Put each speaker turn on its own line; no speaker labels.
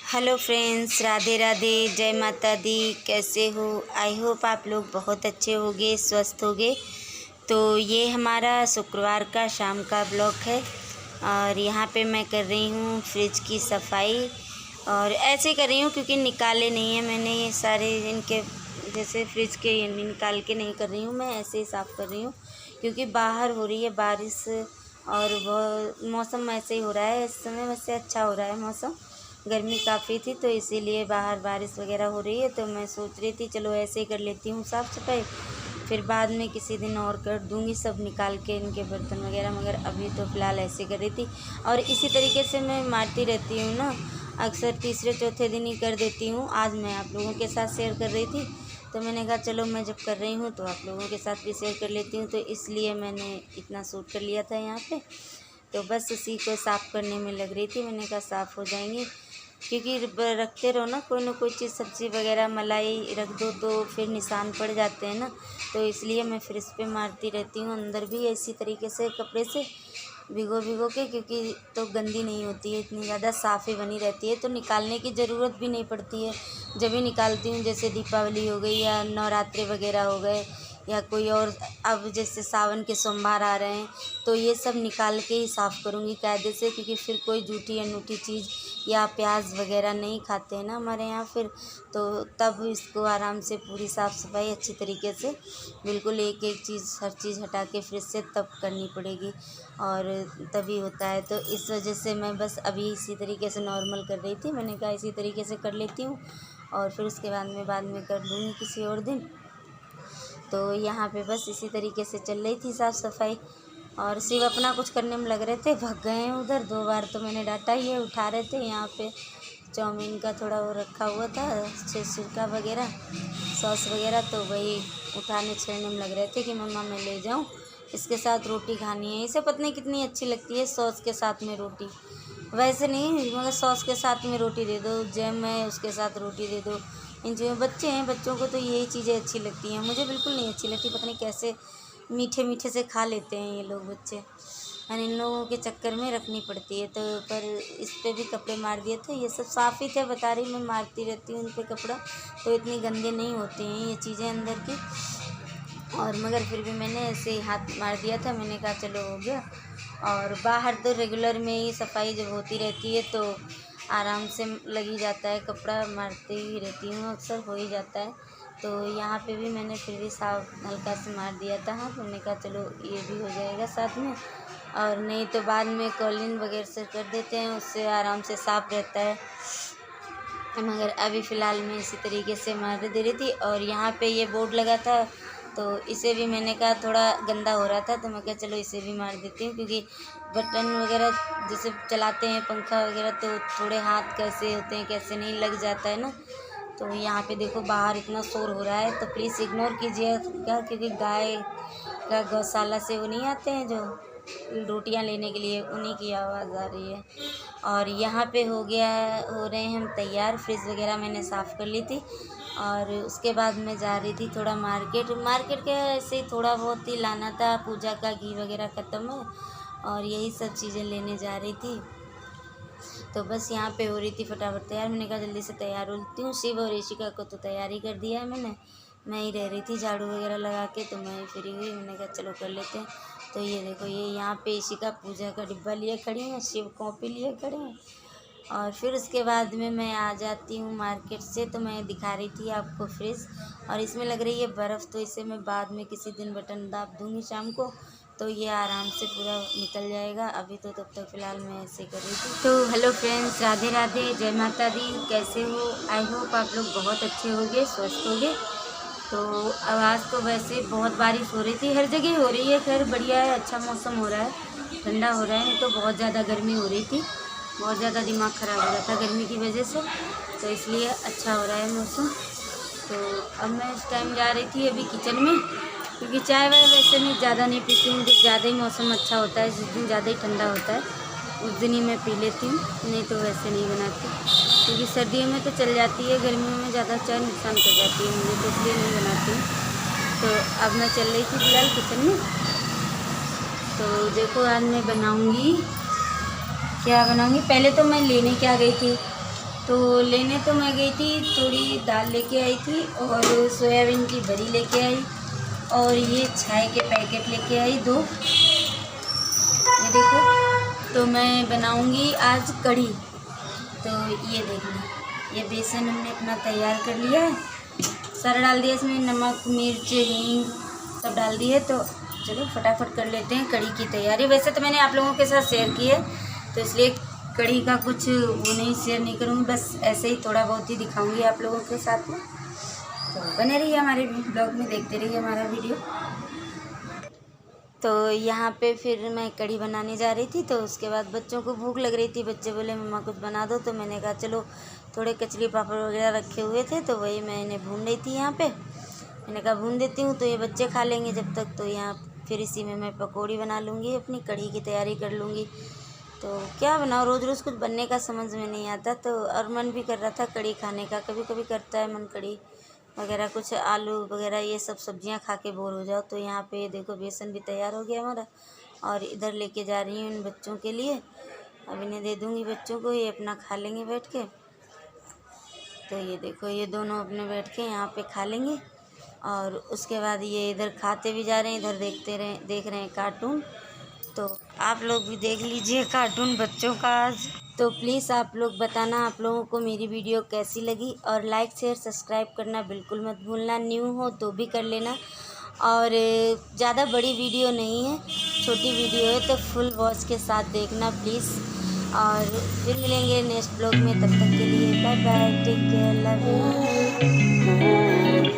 Hello friends, Radhe Radhe, जय माता दी। कैसे हो? आई होप आप लोग बहुत अच्छे होंगे, स्वस्थ होंगे। तो ये हमारा शुक्रवार का शाम का ब्लॉग है और यहाँ पे मैं कर रही हूँ फ्रिज की सफाई। और ऐसे कर रही हूँ क्योंकि निकाले नहीं है मैंने ये सारे, इनके जैसे फ्रिज के निकाल के नहीं कर रही हूँ मैं, ऐसे ही साफ़ कर रही हूँ क्योंकि बाहर हो रही है बारिश और वो मौसम ऐसे ही हो रहा है इस समय। वैसे अच्छा हो रहा है मौसम, गर्मी काफ़ी थी तो इसीलिए बाहर बारिश वगैरह हो रही है। तो मैं सोच रही थी चलो ऐसे ही कर लेती हूँ साफ़ सफाई, फिर बाद में किसी दिन और कर दूँगी सब निकाल के इनके बर्तन वगैरह, मगर अभी तो फ़िलहाल ऐसे कर रही थी। और इसी तरीके से मैं मारती रहती हूँ ना, अक्सर तीसरे चौथे दिन ही कर देती हूँ। आज मैं आप लोगों के साथ शेयर कर रही थी तो मैंने कहा चलो मैं जब कर रही हूँ तो आप लोगों के साथ भी शेयर कर लेती हूँ, तो इसलिए मैंने इतना शूट कर लिया था यहाँ पे। तो बस उसी को साफ़ करने में लग रही थी। मैंने कहा साफ़ हो जाएंगी क्योंकि रखते रहो ना कोई चीज़, सब्ज़ी वगैरह मलाई रख दो तो फिर निशान पड़ जाते हैं ना, तो इसलिए मैं फ्रिज पे मारती रहती हूँ। अंदर भी इसी तरीके से कपड़े से भिगो के, क्योंकि तो गंदी नहीं होती है, इतनी ज़्यादा साफ़ ही बनी रहती है तो निकालने की ज़रूरत भी नहीं पड़ती है। जब भी निकालती हूँ, जैसे दीपावली हो गई या नवरात्रि वगैरह हो गए या कोई और, अब जैसे सावन के सोमवार आ रहे हैं तो ये सब निकाल के ही साफ़ करूँगी कायदे से, क्योंकि फिर कोई झूठी अनूठी चीज़ या प्याज वगैरह नहीं खाते हैं ना हमारे यहाँ फिर, तो तब इसको आराम से पूरी साफ़ सफाई अच्छी तरीके से बिल्कुल एक एक चीज़ हर चीज़ हटा के फ्रिज से तब करनी पड़ेगी और तभी होता है। तो इस वजह से मैं बस अभी इसी तरीके से नॉर्मल कर रही थी। मैंने कहा इसी तरीके से कर लेती हूँ और फिर उसके बाद में कर लूँगी किसी और दिन। तो यहाँ पे बस इसी तरीके से चल रही थी साफ़ सफाई और शिव अपना कुछ करने में लग रहे थे, भाग गए हैं उधर। 2 बार तो मैंने डांटा ही है, उठा रहे थे। यहाँ पे चाउमीन का थोड़ा वो रखा हुआ था, सिरका वगैरह सॉस वगैरह, तो वही उठाने छेड़ने में लग रहे थे कि मम्मा मैं ले जाऊँ, इसके साथ रोटी खानी है। इसे पता नहीं कितनी अच्छी लगती है सॉस के साथ में रोटी, वैसे नहीं मगर सॉस के साथ में रोटी दे दो, जैम है उसके साथ रोटी दे दो। इन जो बच्चे हैं, बच्चों को तो यही चीज़ें अच्छी लगती हैं, मुझे बिल्कुल नहीं अच्छी लगती। पता नहीं कैसे मीठे मीठे से खा लेते हैं ये लोग बच्चे, और इन लोगों के चक्कर में रखनी पड़ती है। तो पर इस पे भी कपड़े मार दिए थे, ये सब साफ़ ही थे, बता रही मैं मारती रहती हूँ इन पे कपड़ा, तो इतनी गंदे नहीं होते हैं ये चीज़ें अंदर की। और मगर फिर भी मैंने ऐसे ही हाथ मार दिया था, मैंने कहा चलो हो गया। और बाहर तो रेगुलर में ही सफाई जब होती रहती है तो आराम से लगी जाता है, कपड़ा मारते ही रहती हूँ, अक्सर हो ही जाता है। तो यहाँ पे भी मैंने फिर भी साफ हल्का से मार दिया था हाथ, मैंने कहा चलो ये भी हो जाएगा साथ में, और नहीं तो बाद में कॉलिन वगैरह से कर देते हैं, उससे आराम से साफ़ रहता है। मगर अभी फ़िलहाल मैं इसी तरीके से मार दे रही थी। और यहाँ पे ये बोर्ड लगा था तो इसे भी मैंने कहा थोड़ा गंदा हो रहा था तो मैं कहा चलो इसे भी मार देती हूँ, क्योंकि बटन वगैरह जैसे चलाते हैं पंखा वगैरह तो थोड़े हाथ कैसे होते हैं कैसे नहीं लग जाता है ना। तो यहाँ पे देखो बाहर इतना शोर हो रहा है तो प्लीज़ इग्नोर कीजिएगा, क्योंकि गाय का गौशाला से वो नहीं आते हैं जो रोटियां लेने के लिए, उन्हीं की आवाज़ आ रही है। और यहाँ पे हो रहे हैं हम तैयार, फ्रिज वगैरह मैंने साफ़ कर ली थी और उसके बाद मैं जा रही थी थोड़ा मार्केट के ऐसे ही थोड़ा बहुत ही लाना था, पूजा का घी वगैरह ख़त्म है और यही सब चीज़ें लेने जा रही थी। तो बस यहाँ पे हो रही थी फटाफट तैयार, मैंने कहा जल्दी से तैयार होती हूँ। शिव और ऋषिका को तो तैयारी कर दिया है मैंने, मैं ही रह रही थी झाड़ू वगैरह लगा के, तो मैं ही फ्री हुई, मैंने कहा चलो कर लेते हैं। तो ये देखो ये यहाँ पे ऋषिका पूजा का डिब्बा लिए खड़ी हैं, शिव कॉपी लिए खड़े हैं। और फिर उसके बाद में मैं आ जाती हूँ मार्केट से, तो मैं दिखा रही थी आपको फ्रिज, और इसमें लग रही है बर्फ़, तो इसे मैं बाद में किसी दिन बटन दाब दूँगी शाम को, तो ये आराम से पूरा निकल जाएगा। अभी तो तब तक फ़िलहाल मैं ऐसे कर रही थी। तो हेलो फ्रेंड्स, राधे राधे, जय माता दी। कैसे हो? आई होप आप लोग बहुत अच्छे होंगे, स्वस्थ होंगे। तो आवाज़ तो वैसे बहुत बारिश हो रही थी, हर जगह हो रही है, खैर बढ़िया है, अच्छा मौसम हो रहा है, ठंडा हो रहा है, नहीं तो बहुत ज़्यादा गर्मी हो रही थी, बहुत ज़्यादा दिमाग ख़राब हो रहा था गर्मी की वजह से, तो इसलिए अच्छा हो रहा है मौसम। तो अब मैं इस टाइम जा रही थी अभी किचन में, क्योंकि चाय वाय वैसे मैं ज़्यादा नहीं पीती हूँ, जब ज़्यादा ही मौसम अच्छा होता है, जिस दिन ज़्यादा ही ठंडा होता है उस दिन ही मैं पी लेती हूँ, नहीं तो वैसे नहीं बनाती, क्योंकि सर्दियों में तो चल जाती है, गर्मियों में ज़्यादा चाय नुकसान कर जाती है मुझे, तो इसलिए नहीं बनाती हूँ। तो अब मैं चल रही थी फिलहाल किचन में, तो देखो आज मैं बनाऊँगी क्या बनाऊँगी। पहले तो मैं लेने क्या गई थी, तो लेने तो मैं गई थी, थोड़ी दाल लेके आई थी और सोयाबीन की बड़ी लेके आई और ये चाय के पैकेट लेके आई 2। ये देखो, तो मैं बनाऊंगी आज कढ़ी। तो ये देखना, ये बेसन हमने अपना तैयार कर लिया है, सारा डाल दिया इसमें, नमक मिर्च हींग सब डाल दिए। तो चलो फटाफट कर लेते हैं कढ़ी की तैयारी। वैसे तो मैंने आप लोगों के साथ शेयर की है, तो इसलिए कढ़ी का कुछ वो नहीं शेयर नहीं करूँगी, बस ऐसे ही थोड़ा बहुत ही दिखाऊंगी आप लोगों के साथ में। तो बने रहिए हमारे ब्लॉग में, देखते रहिए हमारा वीडियो। तो यहाँ पे फिर मैं कढ़ी बनाने जा रही थी, तो उसके बाद बच्चों को भूख लग रही थी, बच्चे बोले मम्मा कुछ बना दो। तो मैंने कहा चलो, थोड़े कचरी पापड़ वगैरह रखे हुए थे तो वही मैंने भून रही थी यहाँ पे। मैंने कहा भून देती हूँ तो ये बच्चे खा लेंगे जब तक। तो यहाँ फिर इसी में मैं पकौड़ी बना लूँगी, अपनी कढ़ी की तैयारी कर लूँगी। तो क्या बनाओ, रोज़ रोज़ कुछ बनने का समझ में नहीं आता। तो और मन भी कर रहा था कढ़ी खाने का, कभी कभी करता है मन कढ़ी वगैरह, कुछ आलू वगैरह ये सब सब्जियां खा के बोर हो जाओ। तो यहाँ पे देखो बेसन भी तैयार हो गया हमारा, और इधर लेके जा रही हूँ इन बच्चों के लिए। अब इन्हें दे दूँगी बच्चों को, ये अपना खा लेंगे बैठ के। तो ये देखो, ये दोनों अपने बैठ के यहाँ पे खा लेंगे, और उसके बाद ये इधर खाते भी जा रहे हैं, इधर देख रहे हैं कार्टून। तो आप लोग भी देख लीजिए कार्टून बच्चों का आज। तो प्लीज़ आप लोग बताना आप लोगों को मेरी वीडियो कैसी लगी, और लाइक शेयर सब्सक्राइब करना बिल्कुल मत भूलना। न्यू हो तो भी कर लेना, और ज़्यादा बड़ी वीडियो नहीं है, छोटी वीडियो है, तो फुल वॉच के साथ देखना प्लीज़। और फिर मिलेंगे नेक्स्ट ब्लॉग में, तब तक के लिए bye bye, take care, love you.